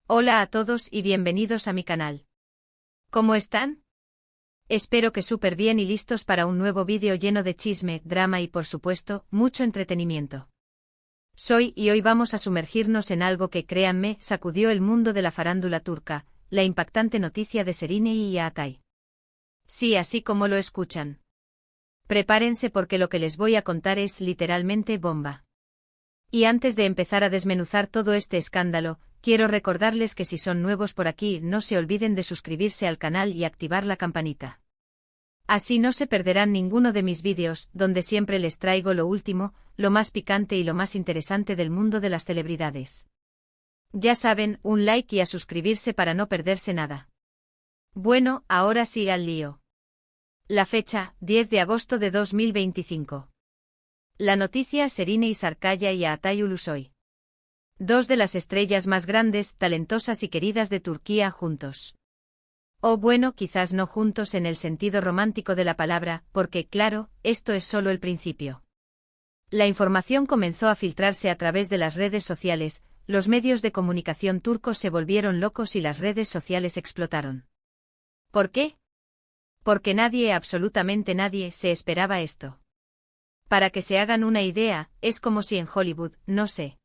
Hola a todos y bienvenidos a mi canal. ¿Cómo están? Espero que súper bien y listos para un nuevo vídeo lleno de chisme, drama y por supuesto, mucho entretenimiento. Y hoy vamos a sumergirnos en algo que, créanme, sacudió el mundo de la farándula turca, la impactante noticia de Serine y Atay. Sí, así como lo escuchan. Prepárense porque lo que les voy a contar es literalmente bomba. Y antes de empezar a desmenuzar todo este escándalo, quiero recordarles que si son nuevos por aquí no se olviden de suscribirse al canal y activar la campanita. Así no se perderán ninguno de mis vídeos, donde siempre les traigo lo último, lo más picante y lo más interesante del mundo de las celebridades. Ya saben, un like y a suscribirse para no perderse nada. Bueno, ahora sí al lío. La fecha, 10 de agosto de 2025. La noticia: Serine Sarıkaya y Atay Ulusoy. Dos de las estrellas más grandes, talentosas y queridas de Turquía juntos. O bueno, quizás no juntos en el sentido romántico de la palabra, porque, claro, esto es solo el principio. La información comenzó a filtrarse a través de las redes sociales, los medios de comunicación turcos se volvieron locos y las redes sociales explotaron. ¿Por qué? Porque nadie, absolutamente nadie, se esperaba esto. Para que se hagan una idea, es como si en Hollywood, no sé,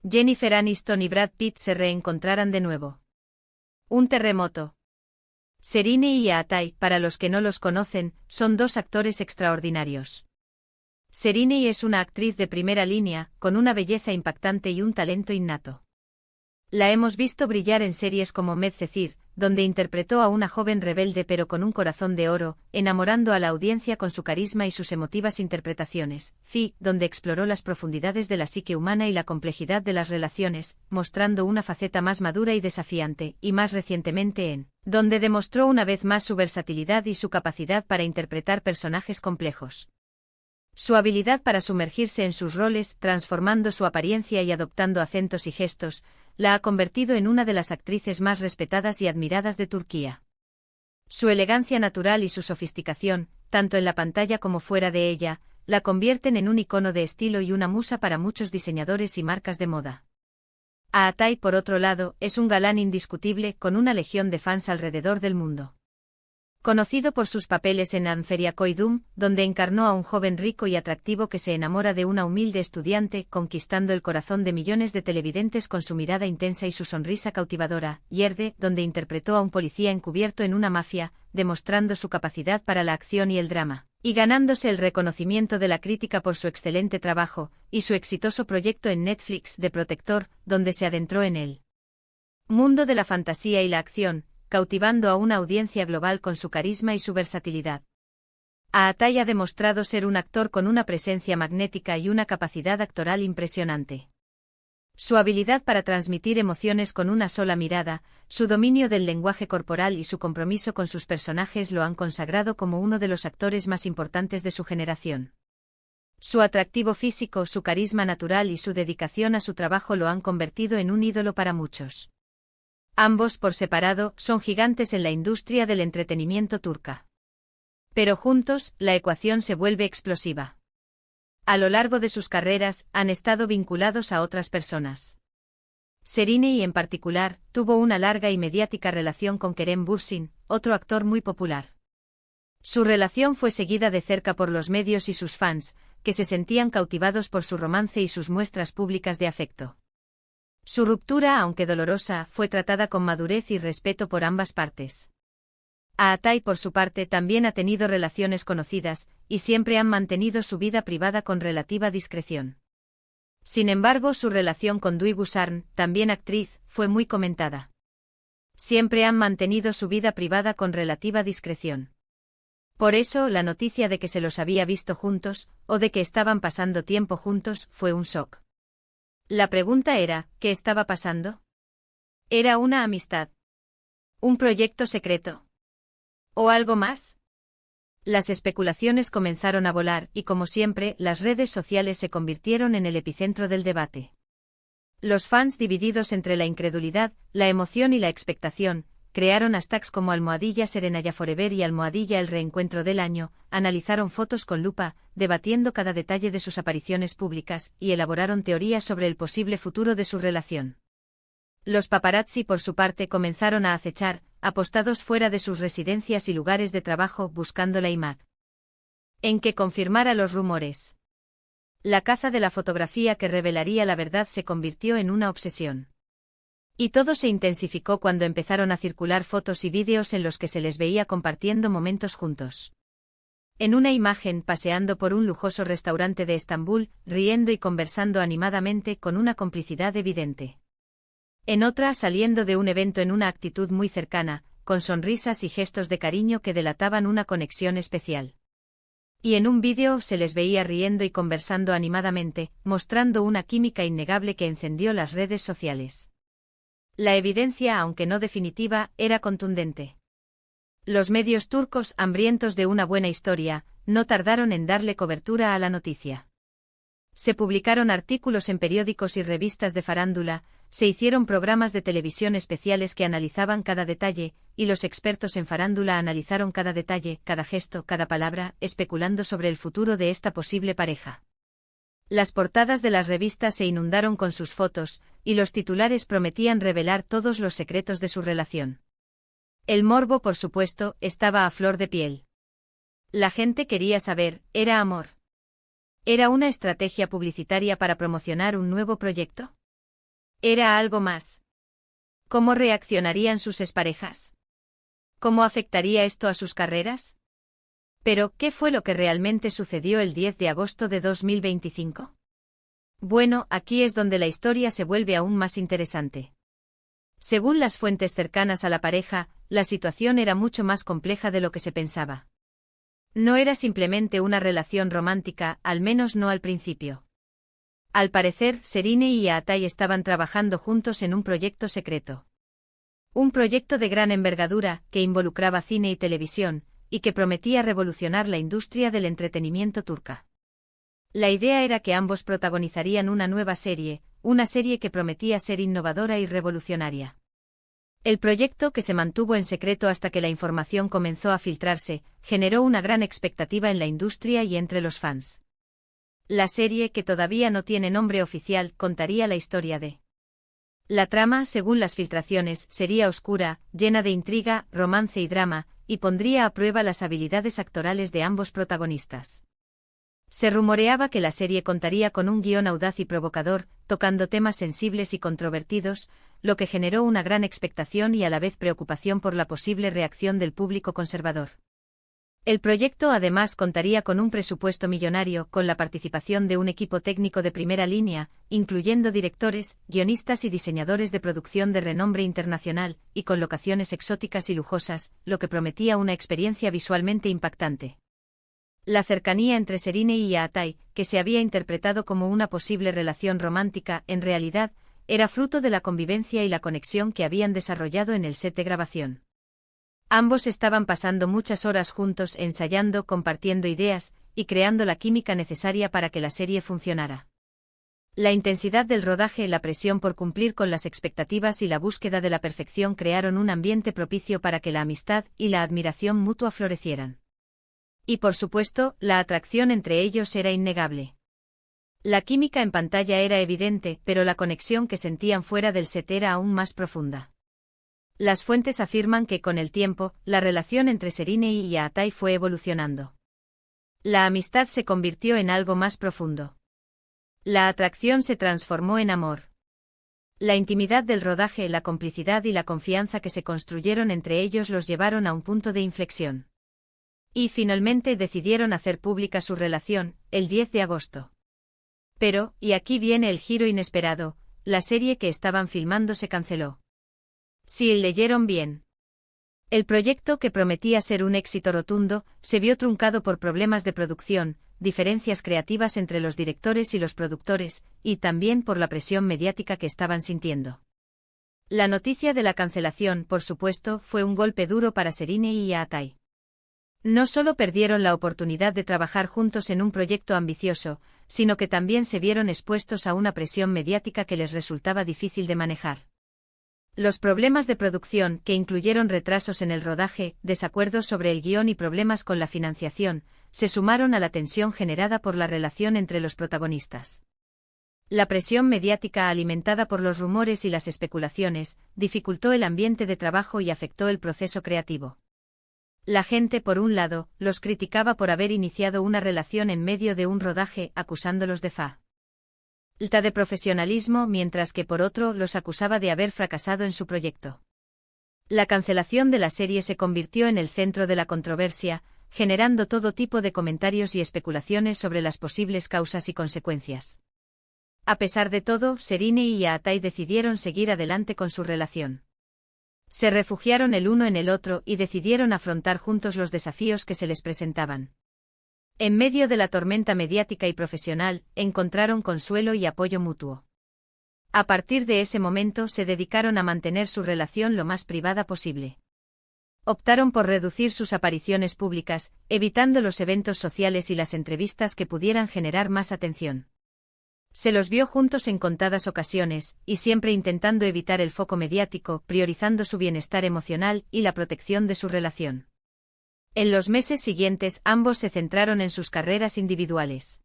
Jennifer Aniston y Brad Pitt se reencontraran de nuevo. Un terremoto. Serine y Atay, para los que no los conocen, son dos actores extraordinarios. Serine es una actriz de primera línea, con una belleza impactante y un talento innato. La hemos visto brillar en series como Medcezir, donde interpretó a una joven rebelde pero con un corazón de oro, enamorando a la audiencia con su carisma y sus emotivas interpretaciones. Fi, donde exploró las profundidades de la psique humana y la complejidad de las relaciones, mostrando una faceta más madura y desafiante, y más recientemente en donde demostró una vez más su versatilidad y su capacidad para interpretar personajes complejos. Su habilidad para sumergirse en sus roles, transformando su apariencia y adoptando acentos y gestos, la ha convertido en una de las actrices más respetadas y admiradas de Turquía. Su elegancia natural y su sofisticación, tanto en la pantalla como fuera de ella, la convierten en un icono de estilo y una musa para muchos diseñadores y marcas de moda. Atay, por otro lado, es un galán indiscutible con una legión de fans alrededor del mundo. Conocido por sus papeles en Anferia Koydum, donde encarnó a un joven rico y atractivo que se enamora de una humilde estudiante, conquistando el corazón de millones de televidentes con su mirada intensa y su sonrisa cautivadora, Yerde, donde interpretó a un policía encubierto en una mafia, demostrando su capacidad para la acción y el drama, y ganándose el reconocimiento de la crítica por su excelente trabajo, y su exitoso proyecto en Netflix de Protector, donde se adentró en el mundo de la fantasía y la acción, cautivando a una audiencia global con su carisma y su versatilidad. Atay ha demostrado ser un actor con una presencia magnética y una capacidad actoral impresionante. Su habilidad para transmitir emociones con una sola mirada, su dominio del lenguaje corporal y su compromiso con sus personajes lo han consagrado como uno de los actores más importantes de su generación. Su atractivo físico, su carisma natural y su dedicación a su trabajo lo han convertido en un ídolo para muchos. Ambos por separado son gigantes en la industria del entretenimiento turca. Pero juntos, la ecuación se vuelve explosiva. A lo largo de sus carreras, han estado vinculados a otras personas. Serine y en particular, tuvo una larga y mediática relación con Kerem Bürsin, otro actor muy popular. Su relación fue seguida de cerca por los medios y sus fans, que se sentían cautivados por su romance y sus muestras públicas de afecto. Su ruptura, aunque dolorosa, fue tratada con madurez y respeto por ambas partes. Atay, por su parte, también ha tenido relaciones conocidas, y siempre han mantenido su vida privada con relativa discreción. Sin embargo, su relación con Duygu Sarn, también actriz, fue muy comentada. Siempre han mantenido su vida privada con relativa discreción. Por eso, la noticia de que se los había visto juntos, o de que estaban pasando tiempo juntos, fue un shock. La pregunta era, ¿qué estaba pasando? ¿Era una amistad? ¿Un proyecto secreto? ¿O algo más? Las especulaciones comenzaron a volar y, como siempre, las redes sociales se convirtieron en el epicentro del debate. Los fans, divididos entre la incredulidad, la emoción y la expectación, crearon hashtags como #Serenaya Forever y #El Reencuentro del Año, analizaron fotos con lupa, debatiendo cada detalle de sus apariciones públicas, y elaboraron teorías sobre el posible futuro de su relación. Los paparazzi por su parte comenzaron a acechar, apostados fuera de sus residencias y lugares de trabajo buscando la imagen en que confirmara los rumores. La caza de la fotografía que revelaría la verdad se convirtió en una obsesión. Y todo se intensificó cuando empezaron a circular fotos y vídeos en los que se les veía compartiendo momentos juntos. En una imagen paseando por un lujoso restaurante de Estambul, riendo y conversando animadamente con una complicidad evidente. En otra saliendo de un evento en una actitud muy cercana, con sonrisas y gestos de cariño que delataban una conexión especial. Y en un vídeo se les veía riendo y conversando animadamente, mostrando una química innegable que encendió las redes sociales. La evidencia, aunque no definitiva, era contundente. Los medios turcos, hambrientos de una buena historia, no tardaron en darle cobertura a la noticia. Se publicaron artículos en periódicos y revistas de farándula, se hicieron programas de televisión especiales que analizaban cada detalle, y los expertos en farándula analizaron cada detalle, cada gesto, cada palabra, especulando sobre el futuro de esta posible pareja. Las portadas de las revistas se inundaron con sus fotos, y los titulares prometían revelar todos los secretos de su relación. El morbo, por supuesto, estaba a flor de piel. La gente quería saber, ¿era amor? ¿Era una estrategia publicitaria para promocionar un nuevo proyecto? ¿Era algo más? ¿Cómo reaccionarían sus exparejas? ¿Cómo afectaría esto a sus carreras? Pero, ¿qué fue lo que realmente sucedió el 10 de agosto de 2025? Bueno, aquí es donde la historia se vuelve aún más interesante. Según las fuentes cercanas a la pareja, la situación era mucho más compleja de lo que se pensaba. No era simplemente una relación romántica, al menos no al principio. Al parecer, Serine y Atay estaban trabajando juntos en un proyecto secreto. Un proyecto de gran envergadura, que involucraba cine y televisión, y que prometía revolucionar la industria del entretenimiento turca. La idea era que ambos protagonizarían una nueva serie, una serie que prometía ser innovadora y revolucionaria. El proyecto, que se mantuvo en secreto hasta que la información comenzó a filtrarse, generó una gran expectativa en la industria y entre los fans. La serie, que todavía no tiene nombre oficial, contaría la historia de... La trama, según las filtraciones, sería oscura, llena de intriga, romance y drama, y pondría a prueba las habilidades actorales de ambos protagonistas. Se rumoreaba que la serie contaría con un guión audaz y provocador, tocando temas sensibles y controvertidos, lo que generó una gran expectación y a la vez preocupación por la posible reacción del público conservador. El proyecto además contaría con un presupuesto millonario, con la participación de un equipo técnico de primera línea, incluyendo directores, guionistas y diseñadores de producción de renombre internacional, y con locaciones exóticas y lujosas, lo que prometía una experiencia visualmente impactante. La cercanía entre Serine y Atay, que se había interpretado como una posible relación romántica, en realidad, era fruto de la convivencia y la conexión que habían desarrollado en el set de grabación. Ambos estaban pasando muchas horas juntos ensayando, compartiendo ideas, y creando la química necesaria para que la serie funcionara. La intensidad del rodaje, la presión por cumplir con las expectativas y la búsqueda de la perfección crearon un ambiente propicio para que la amistad y la admiración mutua florecieran. Y por supuesto, la atracción entre ellos era innegable. La química en pantalla era evidente, pero la conexión que sentían fuera del set era aún más profunda. Las fuentes afirman que con el tiempo, la relación entre Serine y Atay fue evolucionando. La amistad se convirtió en algo más profundo. La atracción se transformó en amor. La intimidad del rodaje, la complicidad y la confianza que se construyeron entre ellos los llevaron a un punto de inflexión. Y finalmente decidieron hacer pública su relación, el 10 de agosto. Pero, y aquí viene el giro inesperado, la serie que estaban filmando se canceló. Si leyeron bien. El proyecto, que prometía ser un éxito rotundo, se vio truncado por problemas de producción, diferencias creativas entre los directores y los productores, y también por la presión mediática que estaban sintiendo. La noticia de la cancelación, por supuesto, fue un golpe duro para Serine y Atay. No solo perdieron la oportunidad de trabajar juntos en un proyecto ambicioso, sino que también se vieron expuestos a una presión mediática que les resultaba difícil de manejar. Los problemas de producción, que incluyeron retrasos en el rodaje, desacuerdos sobre el guión y problemas con la financiación, se sumaron a la tensión generada por la relación entre los protagonistas. La presión mediática alimentada por los rumores y las especulaciones dificultó el ambiente de trabajo y afectó el proceso creativo. La gente, por un lado, los criticaba por haber iniciado una relación en medio de un rodaje, acusándolos de falta de profesionalismo, mientras que por otro los acusaba de haber fracasado en su proyecto. La cancelación de la serie se convirtió en el centro de la controversia, generando todo tipo de comentarios y especulaciones sobre las posibles causas y consecuencias. A pesar de todo, Serena y Aatai decidieron seguir adelante con su relación. Se refugiaron el uno en el otro y decidieron afrontar juntos los desafíos que se les presentaban. En medio de la tormenta mediática y profesional, encontraron consuelo y apoyo mutuo. A partir de ese momento se dedicaron a mantener su relación lo más privada posible. Optaron por reducir sus apariciones públicas, evitando los eventos sociales y las entrevistas que pudieran generar más atención. Se los vio juntos en contadas ocasiones, y siempre intentando evitar el foco mediático, priorizando su bienestar emocional y la protección de su relación. En los meses siguientes ambos se centraron en sus carreras individuales.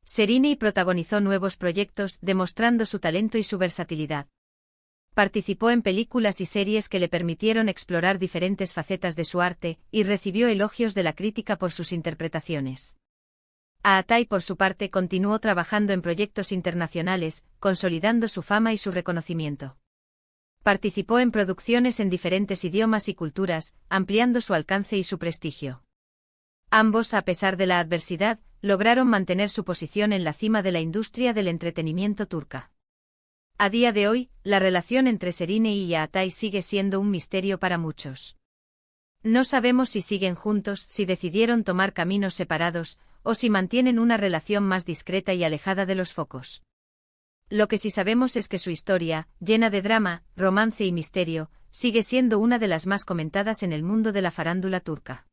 Serena protagonizó nuevos proyectos, demostrando su talento y su versatilidad. Participó en películas y series que le permitieron explorar diferentes facetas de su arte, y recibió elogios de la crítica por sus interpretaciones. Aatai, por su parte, continuó trabajando en proyectos internacionales, consolidando su fama y su reconocimiento. Participó en producciones en diferentes idiomas y culturas, ampliando su alcance y su prestigio. Ambos, a pesar de la adversidad, lograron mantener su posición en la cima de la industria del entretenimiento turca. A día de hoy, la relación entre Serena y Aatai sigue siendo un misterio para muchos. No sabemos si siguen juntos, si decidieron tomar caminos separados, o si mantienen una relación más discreta y alejada de los focos. Lo que sí sabemos es que su historia, llena de drama, romance y misterio, sigue siendo una de las más comentadas en el mundo de la farándula turca.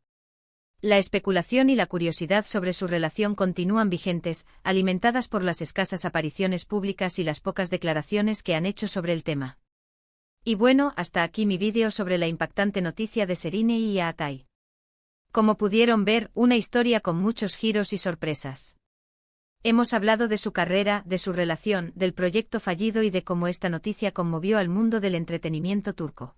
La especulación y la curiosidad sobre su relación continúan vigentes, alimentadas por las escasas apariciones públicas y las pocas declaraciones que han hecho sobre el tema. Y bueno, hasta aquí mi vídeo sobre la impactante noticia de Serena y Aatai. Como pudieron ver, una historia con muchos giros y sorpresas. Hemos hablado de su carrera, de su relación, del proyecto fallido y de cómo esta noticia conmovió al mundo del entretenimiento turco.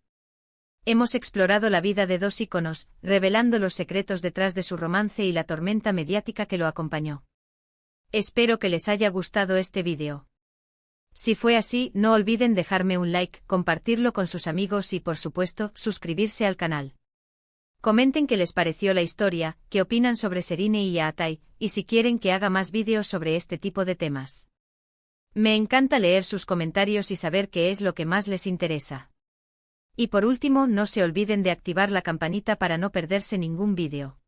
Hemos explorado la vida de dos íconos, revelando los secretos detrás de su romance y la tormenta mediática que lo acompañó. Espero que les haya gustado este vídeo. Si fue así, no olviden dejarme un like, compartirlo con sus amigos y, por supuesto, suscribirse al canal. Comenten qué les pareció la historia, qué opinan sobre Serena y Aatai, y si quieren que haga más vídeos sobre este tipo de temas. Me encanta leer sus comentarios y saber qué es lo que más les interesa. Y por último, no se olviden de activar la campanita para no perderse ningún vídeo.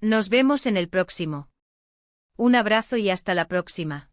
Nos vemos en el próximo. Un abrazo y hasta la próxima.